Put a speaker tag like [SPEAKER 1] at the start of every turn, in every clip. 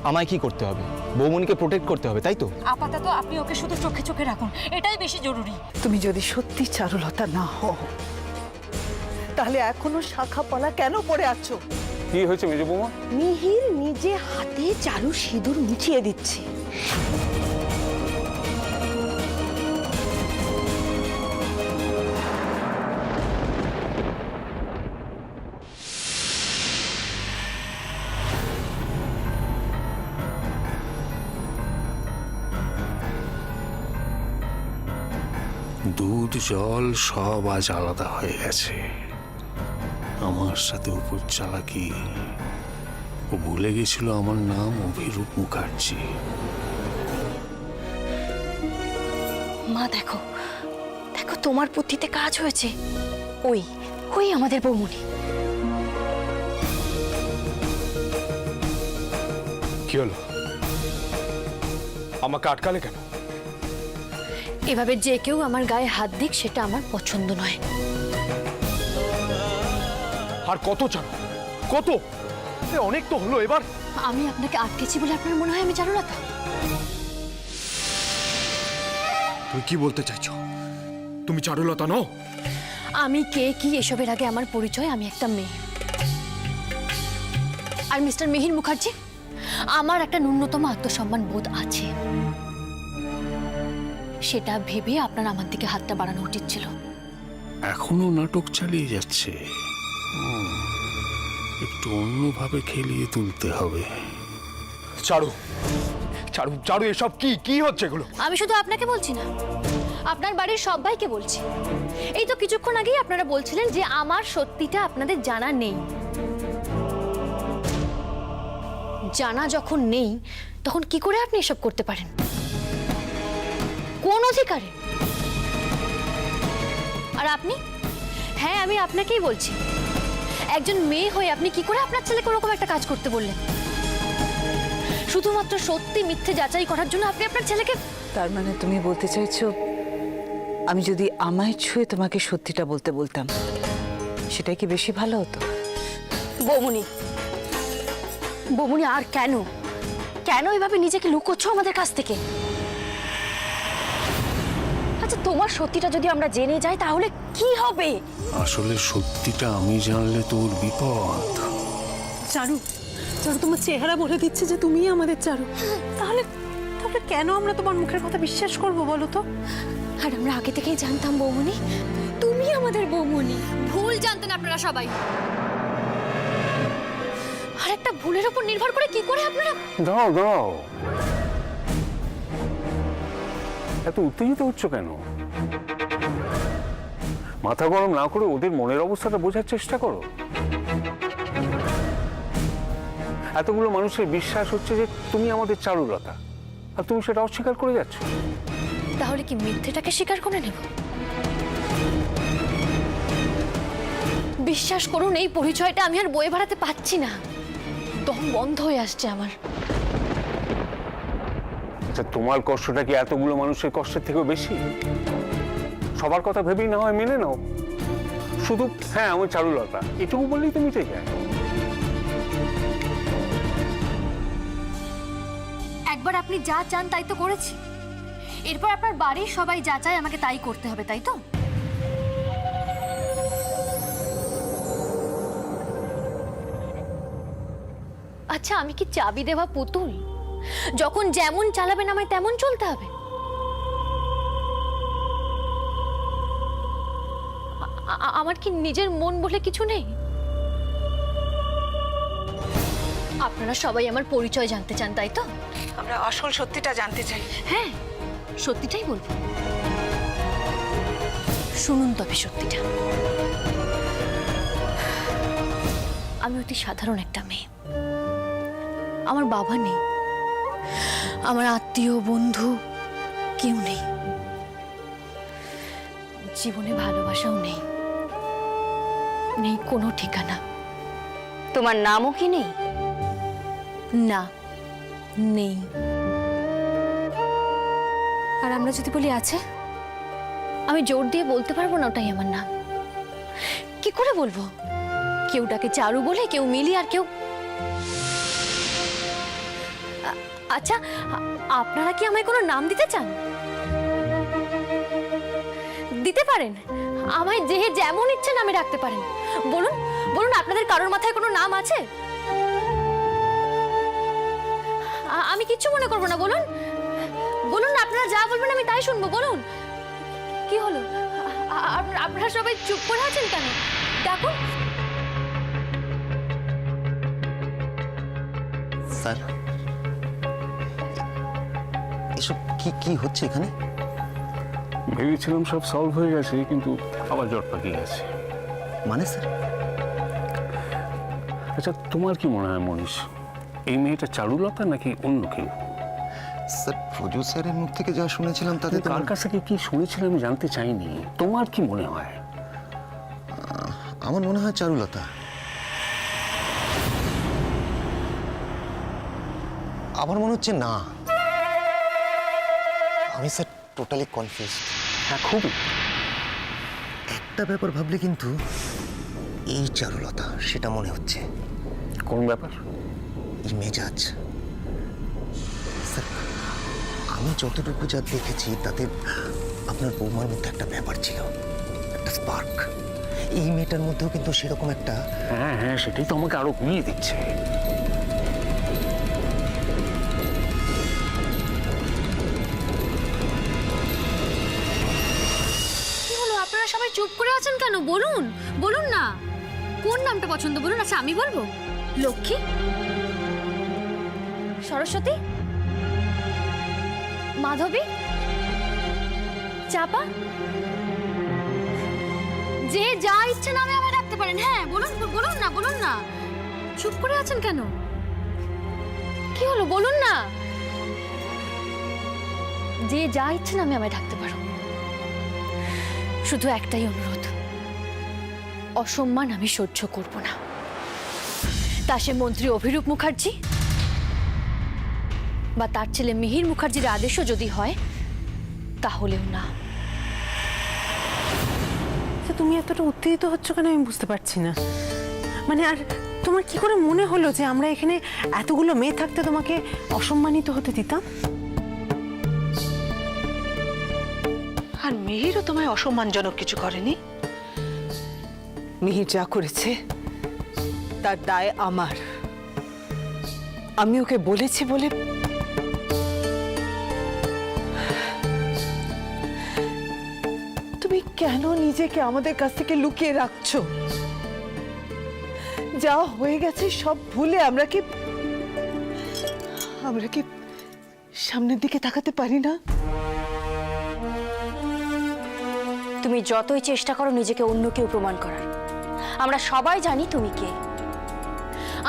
[SPEAKER 1] আমায় কি করতে হবে? বৌমনিকে প্রোটেক্ট করতে হবে, তাই তো?
[SPEAKER 2] আপাতত আপনি ওকে শুধু চোখে চোখে রাখুন, এটাই বেশি জরুরি।
[SPEAKER 3] তুমি যদি সত্যি চারুলতা না হও তাহলে এখনো শাখা পলা কেন পড়ে আছো?
[SPEAKER 4] কি হয়েছে মেজ বৌমা?
[SPEAKER 3] মিহির নিজে হাতে চারু সিঁদুর মুছিয়ে দিচ্ছে।
[SPEAKER 4] দুধ জল সব আজ আলাদা হয়ে গেছে। আমার সাথে উপর চালাকি। ও ভুলে গেছিল আমার নাম অভিরূপ মুখার্জি।
[SPEAKER 2] মা দেখো দেখো, তোমার বুদ্ধিতে কাজ হয়েছে। ওই ওই আমাদের বৌমনি।
[SPEAKER 5] কি হলো? আমাকে আটকালে কেন?
[SPEAKER 2] এভাবে যে কেউ আমার গায়ে হাত দিক সেটা আমার পছন্দ নয়।
[SPEAKER 5] আর কত চান? কত? অনেক তো হলো এবার।
[SPEAKER 2] আমি আপনাকে আটকেছি বলে আপনার মনে হয় আমি চারুলতা?
[SPEAKER 5] তুমি কি বলতে চাইছো? তুমি চারুলতা নও?
[SPEAKER 2] আমি কে কি এসবের আগে আমার পরিচয়, আমি একটা মেয়ে। আর মিস্টার মিহির মুখার্জি, আমার একটা ন্যূনতম আত্মসম্মান বোধ আছে। সেটা ভেবে আপনার আমার দিকে হাতটা বাড়ানো উচিত ছিল।
[SPEAKER 4] এখনো নাটক চালিয়ে যাচ্ছে। একটু অন্যভাবে খেলিয়ে তুলতে হবে।
[SPEAKER 5] চারু, চারু, চারু, এসব কি কি হচ্ছে এগুলো?
[SPEAKER 2] আমি শুধু আপনাকে বলছি না, আপনার বাড়ির সবাইকে বলছি। এই তো কিছুক্ষণ আগেই আপনারা বলছিলেন যে আমার সত্যিটা আপনাদের জানা নেই। জানা যখন নেই তখন কি করে আপনি এসব করতে পারেন? কোন অধিকারে? আর আপনি? হ্যাঁ, আমি আপনাকেই বলছি, একজন মেয়ে হয়ে আপনি কি করে আপনার ছেলেকে ওরকম একটা কাজ করতে বললেন? শুধুমাত্র সত্যি মিথ্যে যাচাই করার জন্য আপনি আপনার ছেলেকে...
[SPEAKER 3] তার মানে তুমি বলতে চাইছো আমি যদি আমায় ছুঁয়ে তোমাকে সত্যিটা বলতে বলতাম সেটাই কি বেশি ভালো হতো?
[SPEAKER 2] বৌমনি, বৌমনি, আর কেন কেন এভাবে নিজেকে লুকোচ্ছ আমাদের কাছ থেকে? আচ্ছা, তোমার সত্যিটা যদি আমরা জেনে যাই তাহলে কি হবে?
[SPEAKER 4] আসলে সত্যিটা আমি জানলে তোর বিপদ।
[SPEAKER 6] চারু, চারু, তোমার চেহারা বলে দিচ্ছে যে তুমিই আমাদের চারু। তাহলে তাহলে কেন আমরা তোমার মুখের কথা বিশ্বাস করব বলো তো?
[SPEAKER 2] আর আমরা আগে থেকেই জানতাম বৌমনি, তুমি আমাদের বৌমনি। ভুল জানতেন আপনারা সবাই। আর একটা ভুলের উপর নির্ভর করে কি করে আপনারা...
[SPEAKER 4] দাও দাও, এত উত্তেজিত হচ্ছ কেন? মাথা গরম না করে ওদের মনের অবস্থাটা বোঝার চেষ্টা করো। এতগুলো মানুষের বিশ্বাস হচ্ছে যে তুমি আমাদের চারুলতা, আর তুমি সেটা অস্বীকার করে যাচ্ছ।
[SPEAKER 2] তাহলে কি মিথ্যেটাকে স্বীকার করে নেব? বিশ্বাস করুন, এই পরিচয়টা আমি আর বয়ে বেড়াতে পারছি না। দম বন্ধ হয়ে আসছে আমার।
[SPEAKER 4] আচ্ছা, তোমার কষ্টটা কি এতগুলো মানুষের কষ্টের থেকেও বেশি? সবার কথা ভেবেই না হয় মেনে নাও। শুধু হ্যাঁ আমার চারুলতা এটুকু বললেই তো মিটে যায়।
[SPEAKER 2] একবার আপনি যা চান তাই তো করেছি, এরপর আপনার বাড়ির সবাই যা চায় আমাকে তাই করতে হবে, তাই তো? আচ্ছা, আমি কি চাবি দেওয়া পুতুল? যখন যেমন চালাবেন আমায় তেমন চলতে হবে? আমার কি নিজের মন বলে কিছু নেই? আপনারা সবাই আমার পরিচয় জানতে চান, তাই তো?
[SPEAKER 3] আমরা আসল সত্যিটা জানতে চাই।
[SPEAKER 2] হ্যাঁ, সত্যিটাই বলবো। শুনুন তবে সত্যিটা। আমি অতি সাধারণ একটা মেয়ে। আমার বাবা নেই, আমার আত্মীয় বন্ধু কেউ নেই, জীবনে ভালোবাসাও নেই, নেই কোনো ঠিকানা।
[SPEAKER 6] তোমার নামও কি নেই?
[SPEAKER 2] না, নেই। আর আমরা যদি বলি আছে, আমি জোর দিয়ে বলতে পারবো না ওটাই আমার নাম। কি করে বলবো? কেউ ডাকে চারু বলে, কেউ মিলি, আর কেউ আচ্ছা, আপনারা কি আমায় কোনো নাম দিতে চান? দিতে পারেন, আমায় যে যেমন ইচ্ছে নামে রাখতে পারেন। বলুন বলুন, আপনাদের কারোর মাথায় কোনো নাম আছে? আমি কিচ্ছু মনে করবো না। বলুন বলুন, আপনারা যা বলবেন আমি তাই শুনবো। বলুন, কি হলো? আপনারা সবাই চুপ করে আছেন কেন? দেখুন।
[SPEAKER 7] স্যার, এসব কি কি হচ্ছে এখানে?
[SPEAKER 4] ভেবেছিলাম সব সলভ হয়ে গেছে, কিন্তু আবার জট পাকিয়ে গেছে।
[SPEAKER 7] মানে স্যার?
[SPEAKER 4] আচ্ছা, তোমার কি মনে হয় মনীষ, এই মেয়েটা চারুলতা নাকি অন্য কেউ?
[SPEAKER 7] স্যার, প্রডিউসারের মুখ থেকে যা শুনেছিলাম তাতে তো
[SPEAKER 4] কার কাছ থেকে কি শুনেছিলাম আমি জানতে চাইনি। তোমার কি মনে হয়?
[SPEAKER 7] আমার মনে হয় চারুলতা। আমার মনে হচ্ছে না। আমি স্যার টোটালি কনফিউজড।
[SPEAKER 4] হ্যাঁ, খুবই।
[SPEAKER 7] একটা ব্যাপার ভাবলে কিন্তু এই চারুলতা সেটা মনে হচ্ছে।
[SPEAKER 4] কোন ব্যাপার?
[SPEAKER 7] এই মেজাজ। স্যার, আমি যতটুকু যা দেখেছি তাতে আপনার বৌমার মধ্যে একটা ব্যাপার ছিল, একটা স্পার্ক। এই মেয়েটার মধ্যেও কিন্তু সেরকম একটা।
[SPEAKER 4] হ্যাঁ হ্যাঁ, সেটাই তো আমাকে আরো গুলিয়ে দিচ্ছে।
[SPEAKER 2] কি হলো, আপনারা সবাই চুপ করে আছেন কেন? বলুন বলুন না, কোন নামটা পছন্দ বলুন। আচ্ছা, আমি বলবো। লক্ষ্মী, সরস্বতী, মাধবী, চাপা, যে যা ইচ্ছে নামে আমায় রাখতে পারেন। হ্যাঁ, বলুন বলুন না, বলুন না। চুপ করে আছেন কেন? কি হলো, বলুন না। যে যা ইচ্ছে নামে আমায় ডাকতে পারো, শুধু একটাই অনুরোধ, অসম্মান আমি সহ্য করব না। তা সে মন্ত্রী অভিরূপ মুখার্জি বা তার ছেলে মিহির মুখার্জির আদেশও যদি হয়, তাহলেও না।
[SPEAKER 6] তুমি এতটা উত্তেজিত হচ্ছ কেন আমি বুঝতে পারছি না। মানে, আর তোমার কি করে মনে হলো যে আমরা এখানে এতগুলো মেয়ে থাকতে তোমাকে অসম্মানিত হতে দিতাম?
[SPEAKER 3] আর মিহিরও তোমায় অসম্মানজনক কিছু করেনি। মিহির যা করেছে তার দায় আমার। আমি ওকে বলেছি বলে তুমি কেন নিজেকে আমাদের কাছ থেকে লুকিয়ে রাখছো? যা হয়ে গেছে সব ভুলে আমরা কি সামনের দিকে তাকাতে পারি না?
[SPEAKER 2] তুমি যতই চেষ্টা করো নিজেকে অন্য কেউ প্রমাণ করার, আমরা সবাই জানি তুমি কে।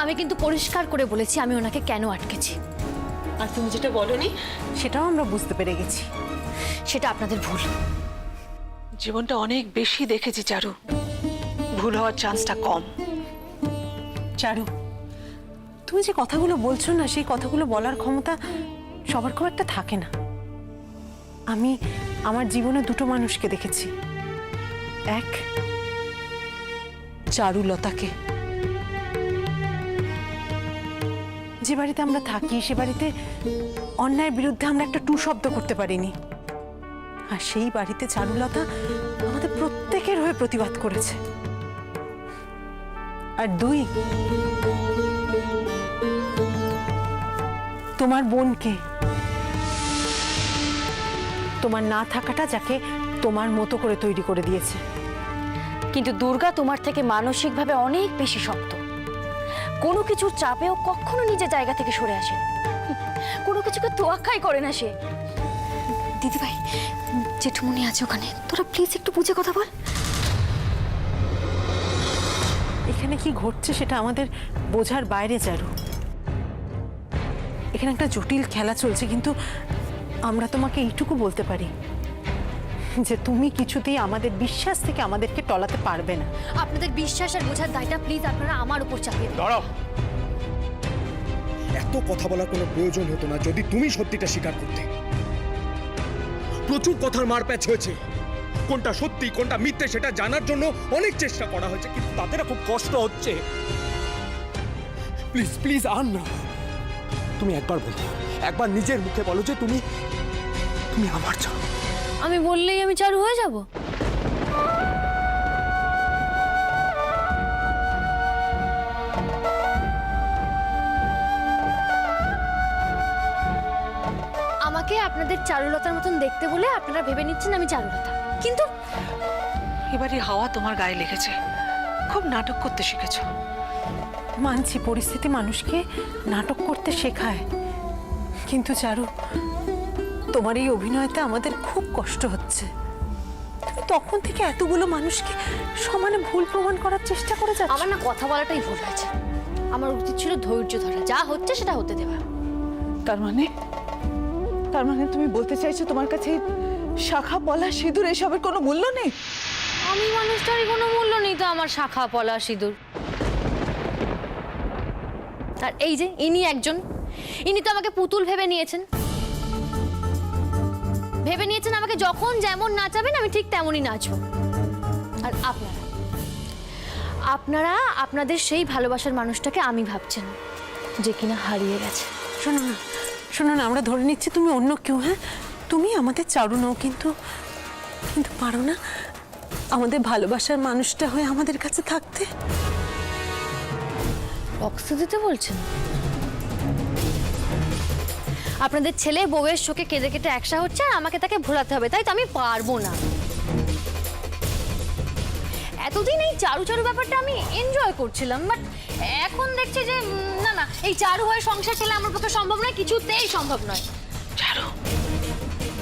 [SPEAKER 2] আমি কিন্তু পরিষ্কার করে বলেছি আমি ওনাকে কেন আটকেছি।
[SPEAKER 6] আর তুমি যেটা বলনি সেটাও আমরা বুঝতে পেরে গেছি।
[SPEAKER 2] সেটা আপনাদের ভুল।
[SPEAKER 3] জীবনটা অনেক বেশি দেখেছি চারু, ভুল হওয়ার চান্সটা কম।
[SPEAKER 6] চারু, তুমি যে কথাগুলো বলছো না, সেই কথাগুলো বলার ক্ষমতা সবার খুব একটা থাকে না। আমি আমার জীবনে দুটো মানুষকে দেখেছি। এক, চারুলতাকে। যে বাড়িতে আমরা থাকি সে বাড়িতে অন্যায়ের বিরুদ্ধে আমরা একটা টু শব্দ করতে পারিনি, আর সেই বাড়িতে চারুলতা আমাদের প্রত্যেকের হয়ে প্রতিবাদ করেছে। আর দুই, তোমার বোনকে, তোমার না থাকাটা যাকে তোমার মতো করে তৈরি করে দিয়েছে।
[SPEAKER 2] কিন্তু দুর্গা তোমার থেকে মানসিকভাবে অনেক বেশি শক্ত। কোনো কিছুর চাপেও কখনো নিজের জায়গা থেকে সরে আসে, কোনো কিছুকে তোয়াক্কাই করে না সে। দিদিভাই, জেঠুমনি আছে ওখানে, তোরা প্লিজ একটু বুঝে কথা বল।
[SPEAKER 6] এখানে কি ঘটছে সেটা আমাদের বোঝার বাইরে চারু। এখানে একটা জটিল খেলা চলছে, কিন্তু আমরা তোমাকে এইটুকু বলতে পারি যে তুমি কিছুতেই আমাদের বিশ্বাস থেকে আমাদেরকে টলাতে পারবে না।
[SPEAKER 2] আপনাদের বিশ্বাস আর বোঝার দায়টা প্লিজ আপনারা আমার উপর চাপিয়ে দিন।
[SPEAKER 5] দাঁড়াও, এত কথা বলার কোনো প্রয়োজন হতো না যদি তুমি সত্যিটা স্বীকার করতে। প্রচুর কথার মারপ্যাচ হয়েছে, কোনটা সত্যি কোনটা মিথ্যে সেটা জানার জন্য অনেক চেষ্টা করা হয়েছে, কিন্তু তাতে না খুব কষ্ট হচ্ছে। প্লিজ প্লিজ আর না, তুমি একবার বলো, একবার নিজের মুখে বলো যে তুমি তুমি আমার চাও।
[SPEAKER 2] আমি বললেই আমি চারু হয়ে যাব? আমাকে আপনাদের চারুলতার মতন দেখতে বলে আপনারা ভেবে নিচ্ছেন আমি চারুলতা, কিন্তু
[SPEAKER 3] এবারে হাওয়া তোমার গায়ে লেগেছে, খুব নাটক করতে শিখেছো।
[SPEAKER 6] মানছি পরিস্থিতি মানুষকে নাটক করতে শেখায়, কিন্তু চারু তোমার এই অভিনয়তে আমাদের খুব কষ্ট হচ্ছে। তুমি তখন থেকে এতগুলো মানুষকে সমানে ভুল প্রমাণ করার চেষ্টা করে যাচ্ছ।
[SPEAKER 2] আমার না কথা বলাটাই ভুল হয়েছে। আমার উচিত ছিল ধৈর্য ধরা, যা হচ্ছে সেটা হতে দেওয়া।
[SPEAKER 3] তার মানে তুমি বলতে চাইছো তোমার কাছে এই শাখা পলা সিঁদুর এসবের কোনো মূল্য নেই?
[SPEAKER 2] আমি মানুষটারই কোনো মূল্য নেই তো আমার শাখা পলা সিঁদুর। আর এই যে ইনি একজন, ইনি তো আমাকে পুতুল ভেবে নিয়েছেন। ভেবে নিয়েছেন আমাকে যখন যেমন নাচাবেন আমি ঠিক তেমনই নাচবো। আর আপনারা আপনাদের সেই ভালোবাসার মানুষটাকে আমি ভাবছেন যে কিনা হারিয়ে গেছে।
[SPEAKER 6] শোনো না, আমরা ধরে নিচ্ছি তুমি অন্য কেউ। হ্যাঁ, তুমি আমাদের চারু নও, কিন্তু পারো না আমাদের ভালোবাসার মানুষটা হয়ে আমাদের কাছে থাকতে?
[SPEAKER 2] রক্ত দিতে বলছেন? আপনাদের ছেলে বউয়ের শোকে কেঁদে কেটে একসা হচ্ছে আর আমাকে তাকে ভোলাতে হবে, তাই তো? আমি পারবো না। এতদিন এই চারু চারু ব্যাপারটা আমি এনজয় করছিলাম, বাট এখন দেখছি যে না না, এই চারু হয়ে সংসার চলে আমার পক্ষে সম্ভব নয়, কিছুতেই সম্ভব নয়।
[SPEAKER 3] চারু,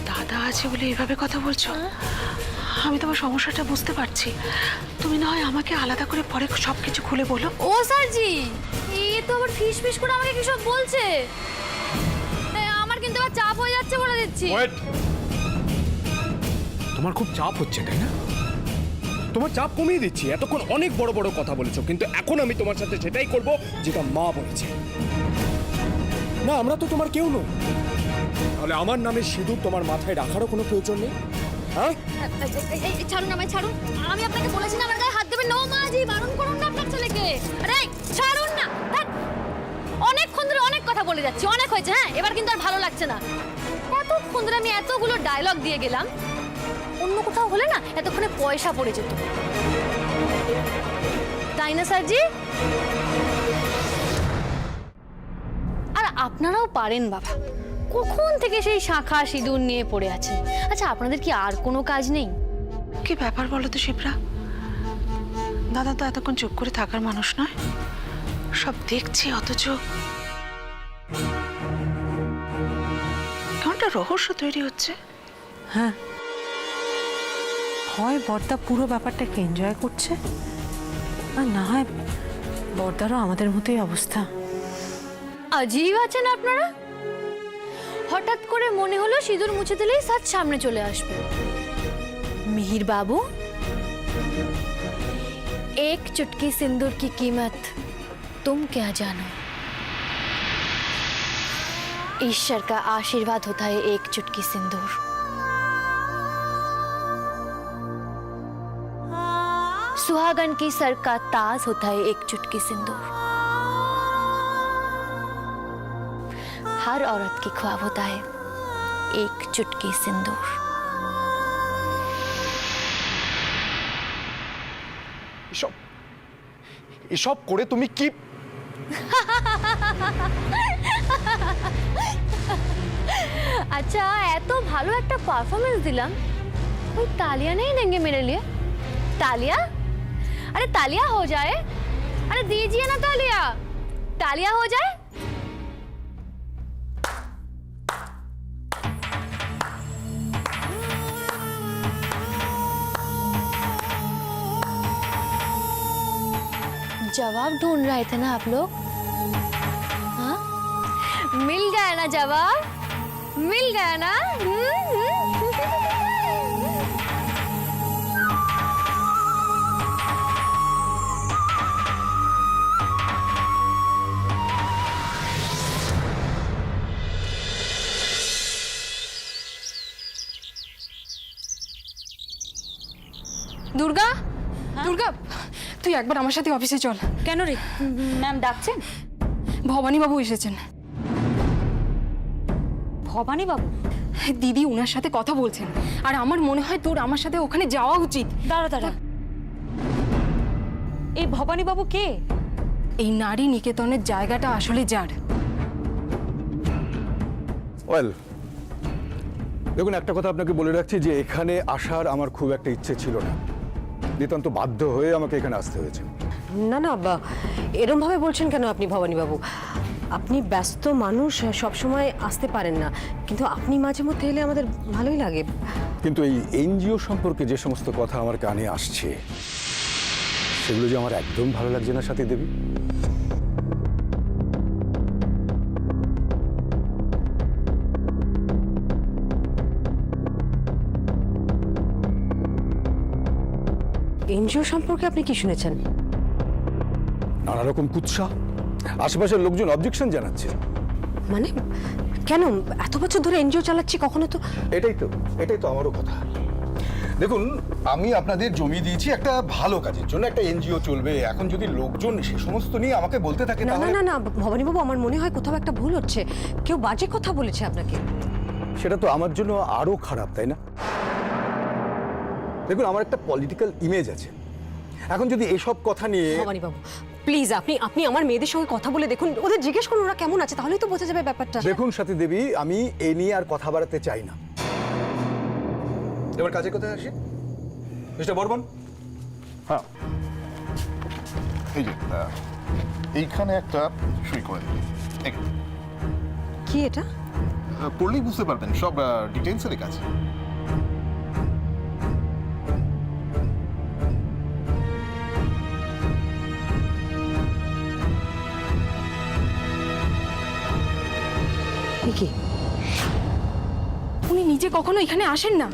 [SPEAKER 3] দাদা আছে বলে এইভাবে কথা বলছো? আমি তোমার সমস্যাটা বুঝতে পারছি। তুমি না হয় আমাকে আলাদা করে পরে সবকিছু খুলে বলো।
[SPEAKER 2] ও স্যারজি, এ তো আবার ফিস ফিস করে আমাকে কি সব বলছে। আমার কিন্তু আবার চাপ হয়ে যাচ্ছে বলে দিচ্ছি।
[SPEAKER 5] তোমার খুব চাপ হচ্ছে তাই না? তোমার চাপ কমিয়ে দিচ্ছি। এতক্ষণ অনেক বড় বড় কথা বলেছো, কিন্তু এখন আমি তোমার সাথে সেটাই করব যেটা মা বলেছে। না, আমরা তো তোমার কেউ নই, তাহলে আমার নামে সিঁদুর তোমার মাথায় রাখারও কোনো প্রয়োজন নেই। হ্যাঁ,
[SPEAKER 2] ছাড়ুন আমায়, ছাড়ুন। আমি আপনাকে বলেছি না আমার গায়ে হাত দেবেন না। ও মাজি, বারণ করুন না আপনার ছেলেকে। আরে ছাড়ুন না। অনেকক্ষণ ধরে অনেক কথা বলে যাচ্ছি, অনেক হয়েছে। হ্যাঁ, এবার কিন্তু আর ভালো লাগছে না। এতক্ষণ ধরে আমি এতগুলো ডায়লগ দিয়ে গেলাম, অন্য কোথাও হলে না এতক্ষণে পয়সা পড়ে যেত, তাই না স্যারজি? আর আপনারাও পারেন বাবা, কখন থেকে সেই শাখা সিঁদুর নিয়ে পড়ে আছেন। আচ্ছা, আপনাদের কি আর কোনো কাজ নেই?
[SPEAKER 3] কি ব্যাপার বলো তো শিপ্রা? দাদা তো এতক্ষণ চুপ করে থাকার মানুষ নয়, সব দেখছি, অথচ কেমনটা রহস্য তৈরি হচ্ছে।
[SPEAKER 6] হ্যাঁ, হয় বর্দা পুরো ব্যাপারটাকে এনজয় করছে, আর না হয় বর্দারও আমাদের মতোই অবস্থা।
[SPEAKER 2] আজীব আছেন আপনারা। হঠাৎ করে মনে হলো সিঁদুর মুছে দিলেই সাজ সামনে চলে আসবে। মিহির बाबू, एक चुटकी सिंदूर की कीमत तुम क्या जानो। ईश्वर का आशीर्वाद होता है एक चुटकी सिंदूर। सुहागन की सर का ताज होता है एक चुटकी सिंदूर। हर औरत की ख्वाब होता है एक चुटकी सिंदूर।
[SPEAKER 5] এসব করে তুমি কি?
[SPEAKER 2] अच्छा, এত ভালো একটা পারফরমেন্স দিলাম, कोई तालियां नहीं देंगे मेरे लिए? तालियां? अरे तालियां हो जाए, अरे दीजिए ना तालियां, तालियां हो जाए। जवाब ढूंढ रहे थे ना आप लोग? हाँ, मिल गया ना जवाब? मिल गया ना?
[SPEAKER 8] দুর্গা, দুর্গা, তুই একবার আমার সাথে অফিসে চল।
[SPEAKER 2] কেন রে ম্যাম ডাকছেন?
[SPEAKER 8] ভবানী বাবু এসেছেন।
[SPEAKER 2] ভবানী বাবু?
[SPEAKER 8] দিদি ওনার সাথে কথা বলছেন, আর আমার মনে হয় তোর আমার সাথে ওখানে যাওয়া উচিত।
[SPEAKER 2] দাঁড়া দাঁড়া, এই ভবানী বাবু কে?
[SPEAKER 8] এই নারী নিকেতনের জায়গাটা আসলে যার।
[SPEAKER 9] ওয়েল, দেখুন, একটা কথা আপনাকে বলে রাখছি যে এখানে আসার আমার খুব একটা ইচ্ছে ছিল না, নিতান্ত বাধ্য হয়ে আমাকে এখানে আসতে হয়েছে।
[SPEAKER 6] না না, এরম ভাবে বলছেন কেন আপনি ভবানীবাবু? আপনি ব্যস্ত মানুষ, সব সময় আসতে পারেন না, কিন্তু আপনি মাঝে মধ্যে এলে আমাদের ভালোই লাগে।
[SPEAKER 9] কিন্তু এই এনজিও সম্পর্কে যে সমস্ত কথা আমার কানে আসছে, সেগুলো যে আমার একদম ভালো লাগছে না সাথী দেবী।
[SPEAKER 6] এনজিও সম্পর্কে আপনি কি শুনেছেন?
[SPEAKER 9] নানা রকম কুৎসা, আশেপাশের লোকজন অবজেকশন জানাচ্ছে।
[SPEAKER 6] মানে কেন? এত বছর ধরে এনজিও চালাচ্ছি, কখনো তো...
[SPEAKER 9] এটাই তো আমারও কথা। দেখুন, আমি আপনাদের জমি দিয়েছি একটা ভালো কাজের জন্য, একটা এনজিও চলবে। এখন যদি লোকজন সে সমস্ত নিয়ে আমাকে বলতে থাকে,
[SPEAKER 6] না না
[SPEAKER 9] তাহলে
[SPEAKER 6] না না ভবানীবাবু, আমার মনে হয় কোথাও একটা ভুল হচ্ছে। কেউ বাজে কথা বলেছে আপনাকে।
[SPEAKER 9] সেটা তো আমার জন্য আরো খারাপ, তাই না? দেখুন, আমার একটা পলিটিক্যাল ইমেজ আছে। এখন যদি এসব কথা নিয়ে...
[SPEAKER 6] ভবানীবাবু প্লিজ, আপনি আমার মেয়েদের সঙ্গে কথা বলে দেখুন, ওদের জিজ্ঞেস করুন ওরা কেমন আছে, তাহলেই তো বোঝা যাবে ব্যাপারটা।
[SPEAKER 9] দেখুন সাথী দেবী, আমি এ নিয়ে আর কথা বাড়াতে চাই না। এবার কাজে কোথায় আসি, মিস্টার বর্মন?
[SPEAKER 10] হ্যাঁ, এই যে এইখানে একটা সই করে দিন।
[SPEAKER 6] কি এটা?
[SPEAKER 10] পড়লেই বুঝতে পারবেন, সব ডিটেলসে লেখা আছে।
[SPEAKER 6] কি?
[SPEAKER 8] উনি নিজে কখনো এখানে আসেন না,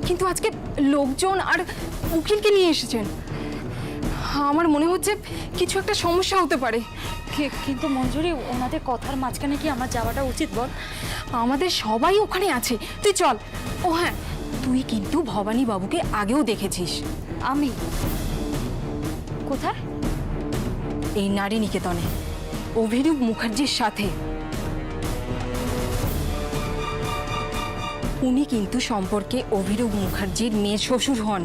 [SPEAKER 8] কিন্তু আজকে লোকজন আর উকিলকে নিয়ে এসেছেন। আমার মনে হচ্ছে কিছু একটা সমস্যা হতে পারে।
[SPEAKER 2] কিন্তু মঞ্জুরি, ওনাদের কথার মাঝখানে কি আমার যাওয়াটা উচিত বল?
[SPEAKER 8] আমাদের সবাই ওখানে আছে, তুই চল। ও হ্যাঁ, তুই কিন্তু ভবানী বাবুকে আগেও দেখেছিস।
[SPEAKER 2] আমি কোথায়?
[SPEAKER 8] এই নারী নিকেতনে অভিরূপ মুখার্জির সাথে। উনি কিন্তু সম্পর্কে অভিরূপ মুখার্জির মেয়ে শ্বশুর হন।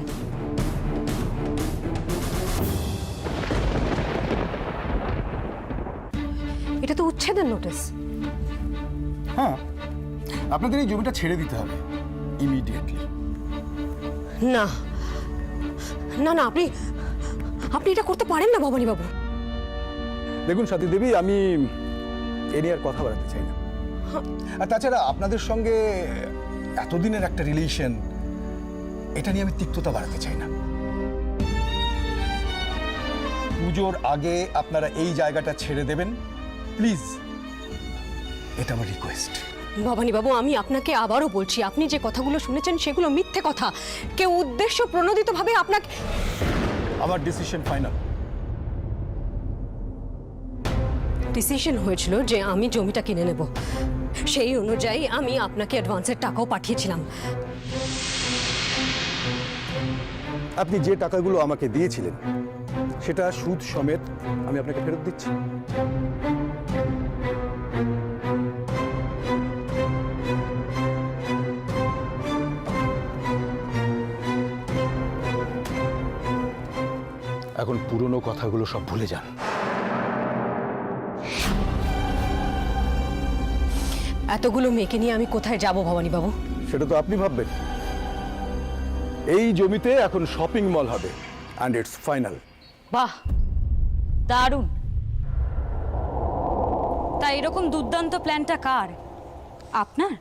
[SPEAKER 6] এটা তো উচ্ছেদের নোটিশ।
[SPEAKER 9] হ্যাঁ, আপনাদের এই জমিটা ছেড়ে দিতে হবে ইমিডিয়েটলি।
[SPEAKER 6] না না না, আপনি এটা করতে পারেন না ভবানীবাবু।
[SPEAKER 9] দেখুন সাথী দেবী, আমি এ নিয়ে আর কথা বাড়াতে চাই না। আর তাছাড়া আপনাদের সঙ্গে এতদিনের একটা রিলেশন, এটা নিয়ে আমি তিক্ততা বাড়াতে চাই না। পুজোর আগে আপনারা এই জায়গাটা ছেড়ে দেবেন, প্লিজ। এটা আমার রিকোয়েস্ট।
[SPEAKER 6] ভবানীবাবু, আমি আপনাকে আবারও বলছি, আপনি যে কথাগুলো শুনেছেন সেগুলো মিথ্যে কথা। কেউ উদ্দেশ্য প্রণোদিতভাবে আপনাকে...
[SPEAKER 9] আমার ডিসিশন ফাইনাল।
[SPEAKER 6] ডিসিশন হয়েছিল যে আমি জমিটা কিনে নেব, সেই অনুযায়ী আমি আপনাকে অ্যাডভান্সের টাকাও পাঠিয়েছিলাম।
[SPEAKER 9] আপনি যে টাকাগুলো আমাকে দিয়েছিলেন, সেটা সুদ সমেত আমি আপনাকে ফেরত দিচ্ছি। এখন পুরনো কথাগুলো সব ভুলে যান।
[SPEAKER 6] এতগুলো মেয়েকে নিয়ে আমি কোথায় যাব ভবানীবাবু?
[SPEAKER 9] সেটা তো আপনি ভাববেন। এই জমিতে এখন শপিং মল হবে, অ্যান্ড ইটস ফাইনাল।
[SPEAKER 2] বাহ, দারুণ। তা এরকম দুর্দান্ত প্ল্যানটা কার? আপনার?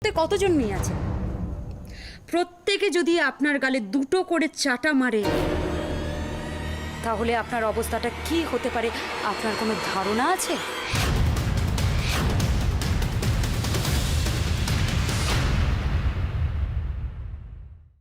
[SPEAKER 11] কতজন মেয়ে আছে, প্রত্যেকে যদি আপনার গালে দুটো করে চাটা মারে, তাহলে আপনার অবস্থাটা কি হতে পারে আপনার কোনো ধারণা আছে?